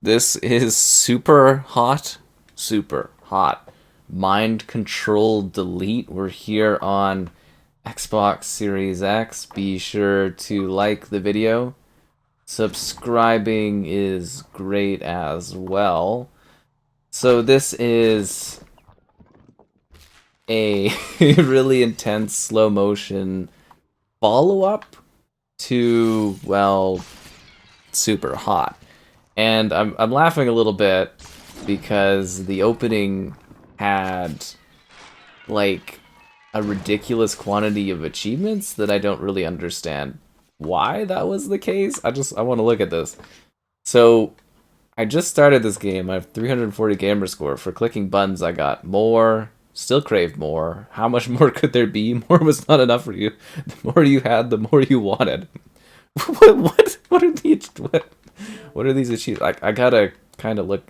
This is super hot, super hot. Mind control delete. We're here on Xbox Series X. Be sure to like the video. Subscribing is great as well. So this is a really intense slow motion follow-up to, well, Superhot. And I'm laughing a little bit because the opening had like a ridiculous quantity of achievements that I don't really understand why that was the case. I want to look at this. So I just started this game. I have 340 gamer score. For clicking buttons, I got more. Still crave more. How much more could there be? More was not enough for you. The more you had, the more you wanted. What are these? What are these achievements? I gotta kind of look.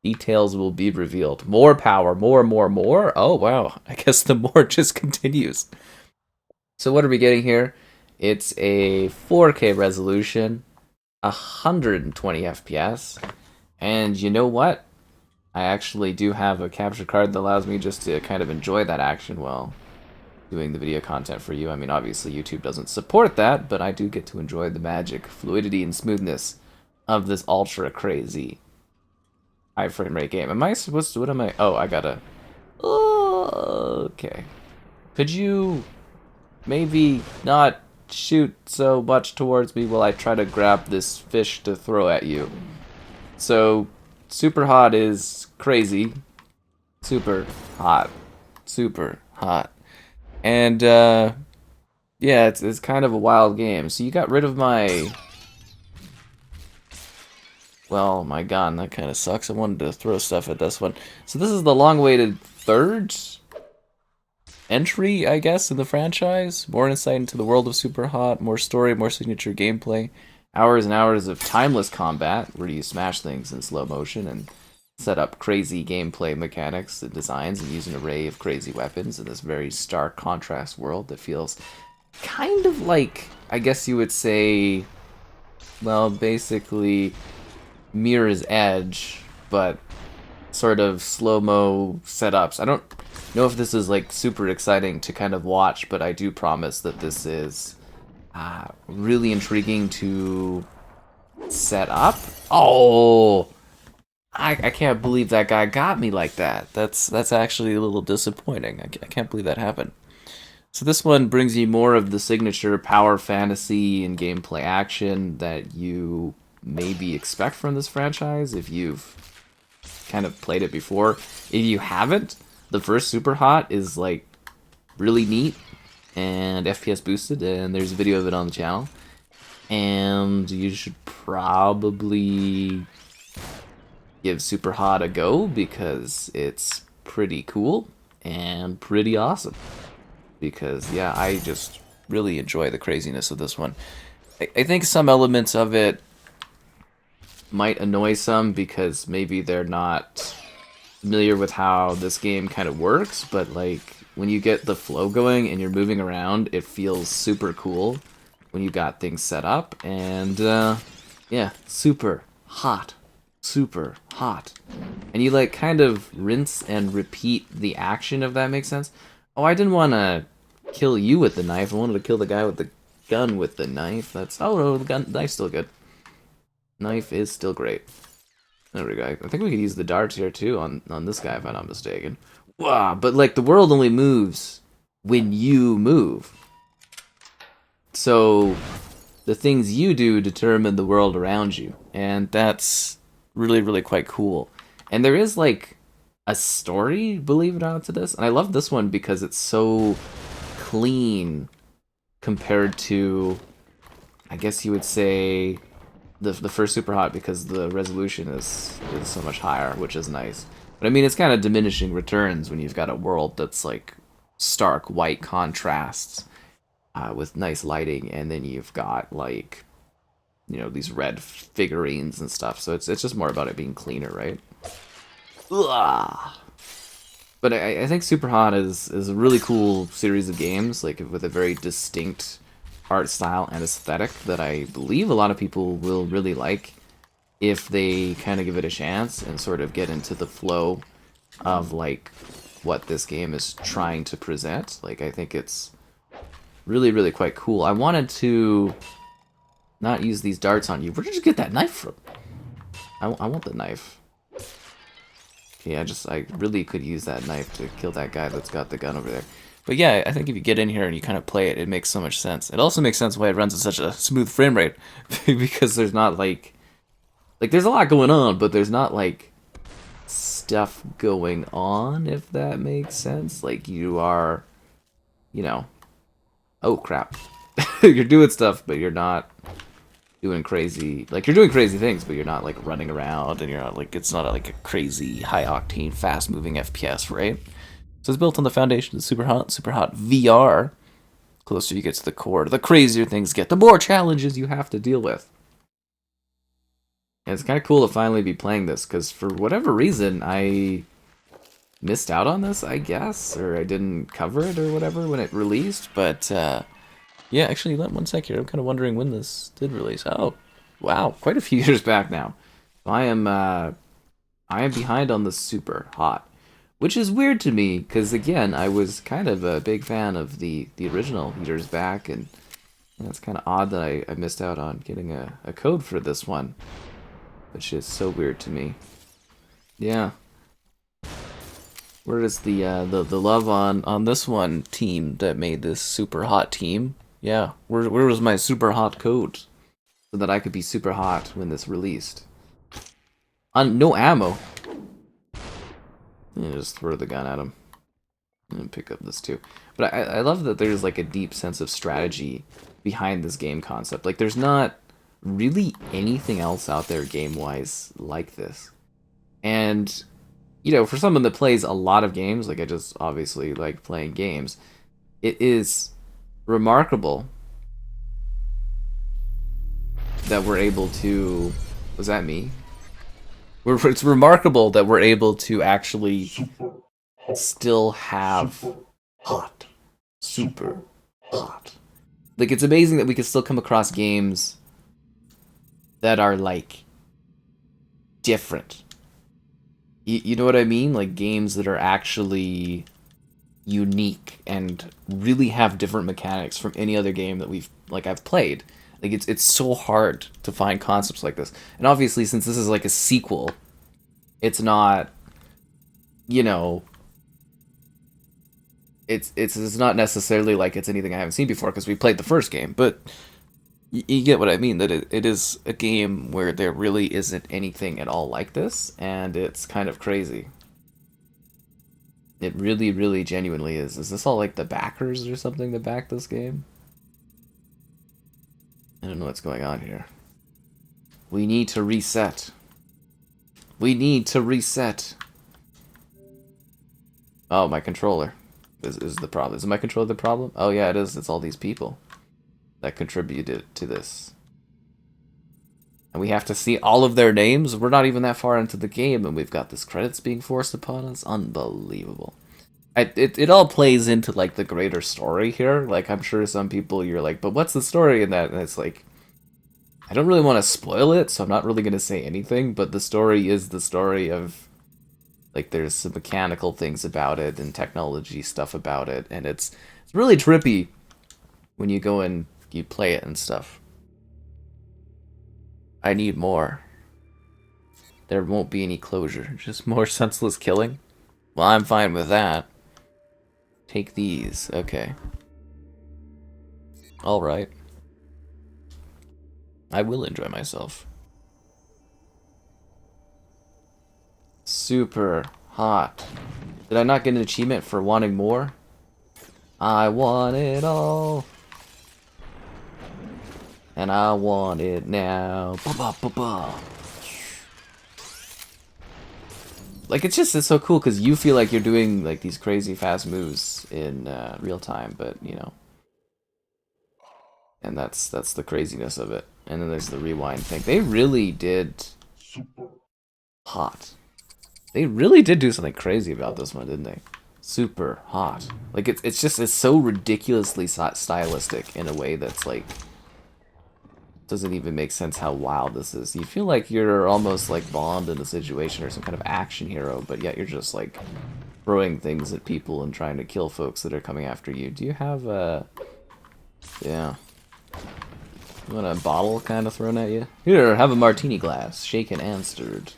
Details will be revealed. More power, more. Oh wow! I guess the more just continues. So what are we getting here? It's a 4K resolution, 120 FPS, and you know what? I actually do have a capture card that allows me just to kind of enjoy that action while doing the video content for you. I mean, obviously YouTube doesn't support that, but I do get to enjoy the magic, fluidity, and smoothness of this ultra crazy high frame rate game. Am I supposed to, what am I, oh, I gotta, oh, okay. Could you maybe not shoot so much towards me while I try to grab this fish to throw at you? So, Superhot is crazy. Super hot. Super hot. And, yeah, it's kind of a wild game. So you got rid of my... Well, my gun, that kind of sucks. I wanted to throw stuff at this one. So this is the long-awaited third entry, I guess, in the franchise. More insight into the world of Superhot, more story, more signature gameplay. Hours and hours of timeless combat, where you smash things in slow motion and set up crazy gameplay mechanics and designs and use an array of crazy weapons in this very stark contrast world that feels kind of like, I guess you would say, well, basically Mirror's Edge, but sort of slow-mo setups. I don't know if this is like super exciting to kind of watch, but I do promise that this is really intriguing to set up. Oh, I can't believe that guy got me like that. That's actually a little disappointing. I can't believe that happened. So this one brings you more of the signature power fantasy and gameplay action that you maybe expect from this franchise if you've kind of played it before. If you haven't, the first Superhot is like really neat and FPS boosted, and there's a video of it on the channel. And you should probably give Superhot a go because it's pretty cool and pretty awesome. Because, yeah, I just really enjoy the craziness of this one. I think some elements of it might annoy some because maybe they're not familiar with how this game kind of works, but like when you get the flow going and you're moving around, it feels super cool when you got things set up. And yeah, super hot. Super hot. And you like kind of rinse and repeat the action, if that makes sense. Oh, I didn't want to kill you with the knife. I wanted to kill the guy with the gun with the knife. That's, oh no, the knife's still good. Knife is still great. There we go. I think we could use the darts here too on this guy if I'm not mistaken. Wow, but like the world only moves when you move. So the things you do determine the world around you. And that's really, really quite cool. And there is like a story, believe it or not, to this. And I love this one because it's so clean compared to, I guess you would say, the first Superhot, because the resolution is so much higher, which is nice. But I mean, it's kind of diminishing returns when you've got a world that's like stark white contrasts with nice lighting, and then you've got like, you know, these red figurines and stuff. So it's just more about it being cleaner, right? Ugh. But I think Superhot is a really cool series of games, like with a very distinct art style and aesthetic that I believe a lot of people will really like. if they kind of give it a chance and sort of get into the flow of like what this game is trying to present. Like, I think it's really, really quite cool. I wanted to not use these darts on you. Where did you get that knife from? I want the knife. Okay, I really could use that knife to kill that guy that's got the gun over there. But yeah, I think if you get in here and you kind of play it, it makes so much sense. It also makes sense why it runs at such a smooth frame rate. Because there's not like there's a lot going on, but there's not like stuff going on, if that makes sense. Like you are, you know, oh crap. You're doing stuff, but you're not doing crazy, like you're doing crazy things, but you're not like running around, and you're not like, it's not like a crazy high octane fast moving FPS, right? So it's built on the foundation of Superhot VR. The closer you get to the core, the crazier things get, the more challenges you have to deal with. And it's kind of cool to finally be playing this, because for whatever reason I missed out on this, I guess, or I didn't cover it or whatever when it released, but yeah, actually, let one sec here. I'm kind of wondering when this did release. Oh, wow, quite a few years back now. I am behind on the Superhot, which is weird to me because again, I was kind of a big fan of the original years back, and it's kind of odd that I missed out on getting a code for this one, which is so weird to me. Yeah. Where is the love on this one team that made this Superhot team? Yeah, where was my Superhot code so that I could be super hot when this released? No ammo. Just throw the gun at him and pick up this too. But I love that there's like a deep sense of strategy behind this game concept. Like there's not really anything else out there game-wise like this. And you know, for someone that plays a lot of games, like I just obviously like playing games, it is remarkable that we're able to, was that me? It's remarkable that we're able to actually still have hot, super hot. Like it's amazing that we can still come across games that are like different. You know what I mean? Like games that are actually unique and really have different mechanics from any other game that I've played. Like it's so hard to find concepts like this. And obviously since this is like a sequel, it's not, you know, it's not necessarily like it's anything I haven't seen before because we played the first game, but you get what I mean, that it is a game where there really isn't anything at all like this, and it's kind of crazy. It really, really genuinely is. Is this all like the backers or something that back this game? I don't know what's going on here. We need to reset. We need to reset. Oh, my controller is the problem. Is my controller the problem? Oh yeah, it is. It's all these people that contributed to this. And we have to see all of their names? We're not even that far into the game, and we've got this credits being forced upon us? Unbelievable. It all plays into, like, the greater story here. Like, I'm sure some people, you're like, but what's the story in that? And it's like, I don't really want to spoil it, so I'm not really going to say anything, but the story is the story of, like, there's some mechanical things about it, and technology stuff about it, and it's really trippy when you go and you play it and stuff. I need more. There won't be any closure. Just more senseless killing? Well, I'm fine with that. Take these. Okay. Alright. I will enjoy myself. Super hot. Did I not get an achievement for wanting more? I want it all. And I want it now. Ba-ba-ba-ba. Like, it's so cool because you feel like you're doing, like, these crazy fast moves in real time, but, you know. And that's the craziness of it. And then there's the rewind thing. They really did hot. They really did do something crazy about this one, didn't they? Super hot. Like, it's so ridiculously stylistic in a way that's, like, doesn't even make sense how wild this is. You feel like you're almost like Bond in a situation or some kind of action hero, but yet you're just like throwing things at people and trying to kill folks that are coming after you. Do you have a... Yeah. You want a bottle kind of thrown at you? Here, have a martini glass, shaken and stirred.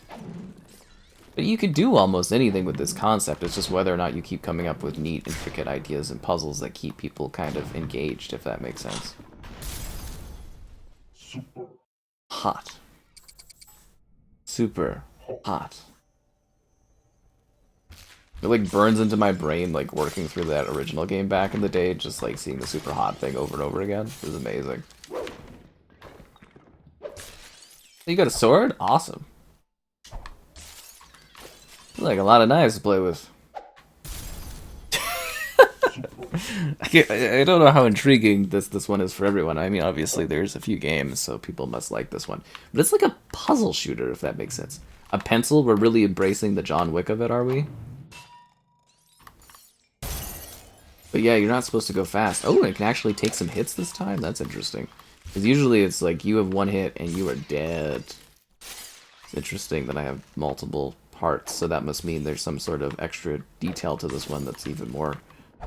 But you could do almost anything with this concept. It's just whether or not you keep coming up with neat, intricate ideas and puzzles that keep people kind of engaged, if that makes sense. Super hot. Super hot. It like burns into my brain, like working through that original game back in the day, just like seeing the super hot thing over and over again. It was amazing. You got a sword? Awesome. Like a lot of knives to play with. I don't know how intriguing this one is for everyone. I mean, obviously there's a few games, so people must like this one. But it's like a puzzle shooter, if that makes sense. A pencil? We're really embracing the John Wick of it, are we? But yeah, you're not supposed to go fast. Oh, it can actually take some hits this time? That's interesting. Because usually it's like you have one hit and you are dead. It's interesting that I have multiple parts, so that must mean there's some sort of extra detail to this one that's even more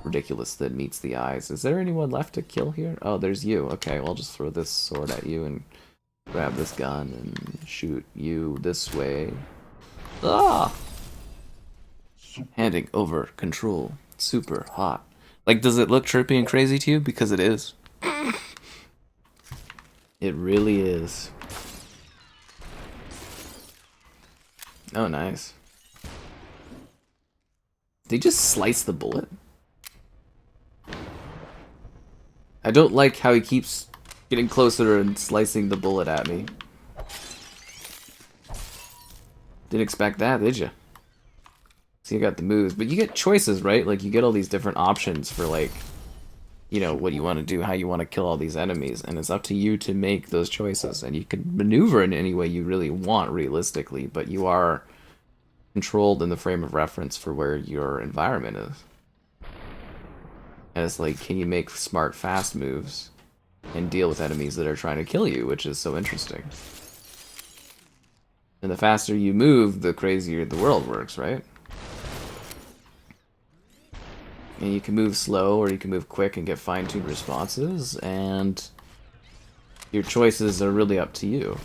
ridiculous than meets the eyes. Is there anyone left to kill here? Oh, there's you. Okay, well, I'll just throw this sword at you and grab this gun and shoot you this way. Ah! Handing over control. Super hot. Like, does it look trippy and crazy to you? Because it is. It really is. Oh, nice. Did he just slice the bullet? I don't like how he keeps getting closer and slicing the bullet at me. Didn't expect that, did you? So you got the moves, but you get choices, right? Like, you get all these different options for, like, you know, what you want to do, how you want to kill all these enemies, and it's up to you to make those choices, and you can maneuver in any way you really want, realistically, but you are controlled in the frame of reference for where your environment is. And it's like, can you make smart, fast moves and deal with enemies that are trying to kill you, which is so interesting. And the faster you move, the crazier the world works, right? And you can move slow or you can move quick and get fine-tuned responses, and your choices are really up to you.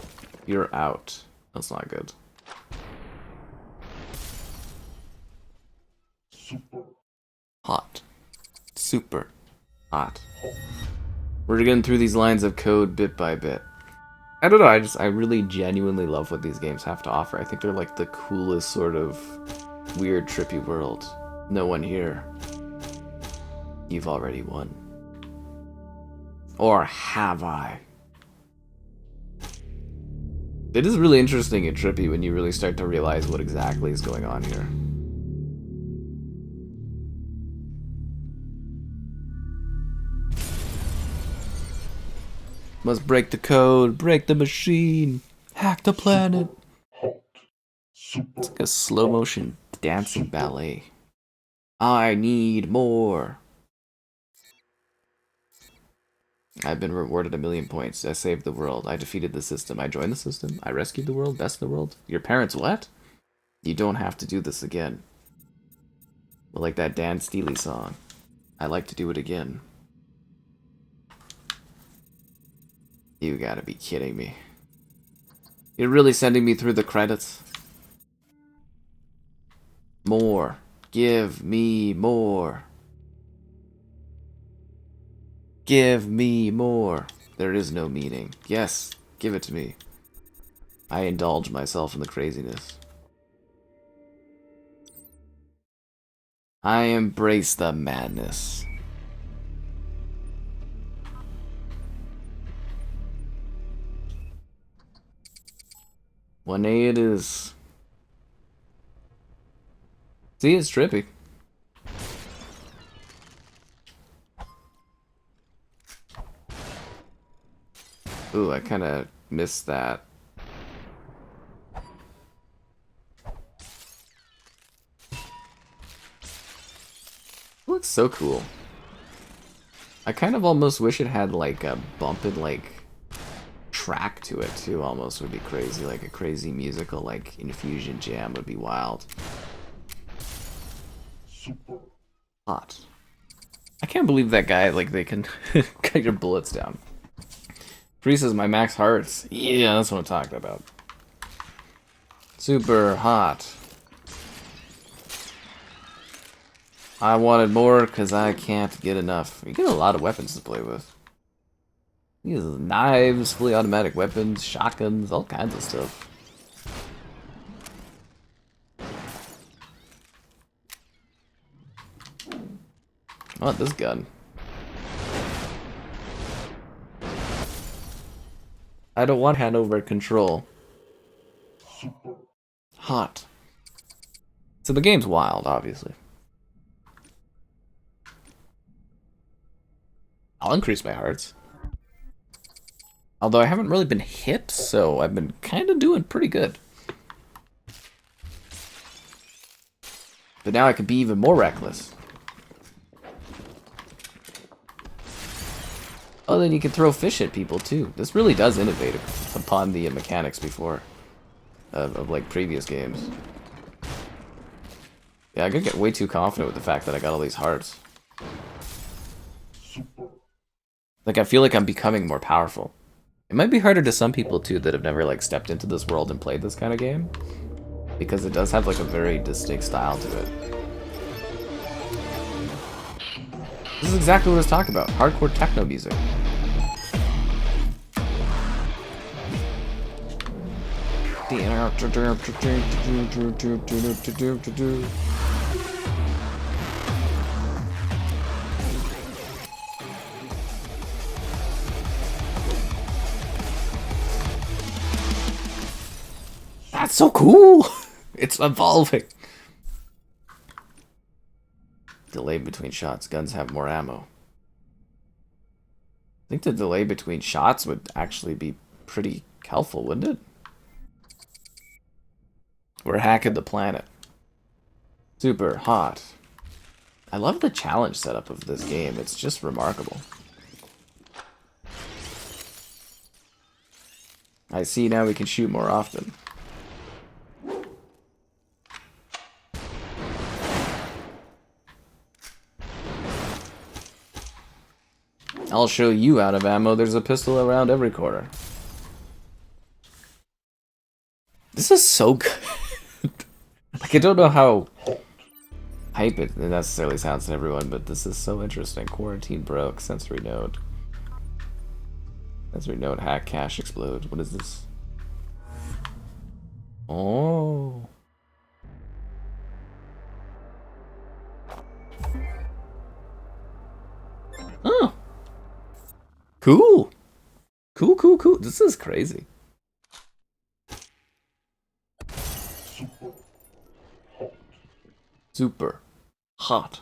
You're out. That's not good. super Hot. Super hot. We're getting through these lines of code bit by bit. I don't know, I really genuinely love what these games have to offer. I think they're like the coolest sort of weird, trippy world. No one here. You've already won. Or have I? It is really interesting and trippy when you really start to realize what exactly is going on here. Must break the code, break the machine, hack the planet. hot, super It's like a slow motion dancing ballet. I need more. I've been rewarded 1,000,000 points. I saved the world. I defeated the system. I joined the system. I rescued the world. Best in the world. Your parents what? You don't have to do this again. But like that Dan Steely song. I like to do it again. You gotta be kidding me. You're really sending me through the credits? More. Give me more. Give me more. There is no meaning. Yes, give it to me. I indulge myself in the craziness. I embrace the madness. One A it is. See, it's trippy. Ooh, I kind of missed that. Looks so cool. I kind of almost wish it had like a bump and like track to it too, almost would be crazy. Like a crazy musical, like infusion jam would be wild. Hot. I can't believe that guy, like, they can cut your bullets down. Free says my max hearts. Yeah, that's what I'm talking about. Super hot. I wanted more because I can't get enough. You get a lot of weapons to play with. These knives, fully automatic weapons, shotguns, all kinds of stuff. I want this gun. I don't want hand over control. Hot. So the game's wild, obviously. I'll increase my hearts. Although I haven't really been hit, so I've been kind of doing pretty good. But now I could be even more reckless. Oh, then you can throw fish at people too. This really does innovate upon the mechanics before of like previous games. Yeah, I could get way too confident with the fact that I got all these hearts. Like I feel like I'm becoming more powerful. It might be harder to some people too that have never like stepped into this world and played this kind of game, because it does have like a very distinct style to it. This is exactly what I was talking about. Hardcore techno music. That's so cool! It's evolving. Delay between shots. Guns have more ammo. I think the delay between shots would actually be pretty helpful, wouldn't it? We're hacking the planet. Super hot. I love the challenge setup of this game. It's just remarkable. I see now we can shoot more often. I'll show you out of ammo. There's a pistol around every corner. This is so good. Like, I don't know how hype it necessarily sounds to everyone, but this is so interesting. Quarantine broke. Sensory node. Sensory node hack. Cache explode. What is this? Oh. Oh. Cool. Cool, cool, cool. This is crazy. Super hot.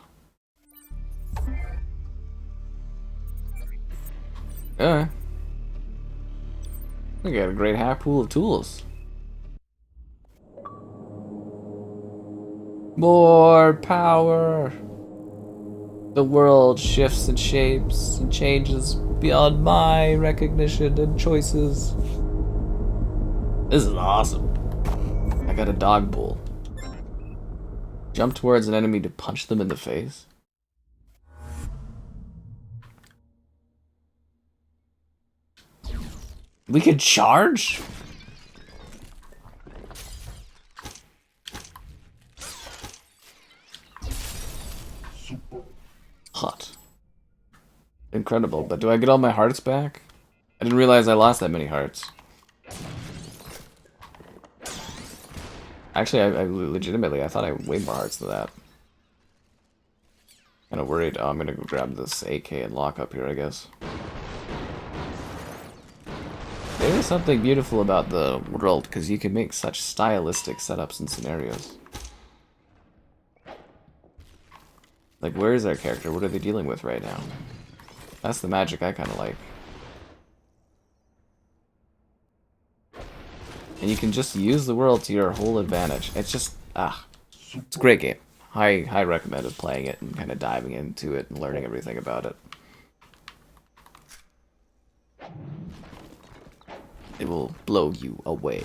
Yeah. We got a great hack pool of tools. More power. The world shifts and shapes and changes beyond my recognition and choices. This is awesome. I got a dog bull. Jump towards an enemy to punch them in the face. We could charge? Hot. Incredible, but do I get all my hearts back? I didn't realize I lost that many hearts. Actually, I legitimately, I thought I had way more hearts than that. Kinda worried. Oh, I'm gonna go grab this AK and lock up here, I guess. There is something beautiful about the world, because you can make such stylistic setups and scenarios. Like, where is our character? What are they dealing with right now? That's the magic I kind of like. And you can just use the world to your whole advantage. It's just, it's a great game. High recommended playing it and kind of diving into it and learning everything about it. It will blow you away.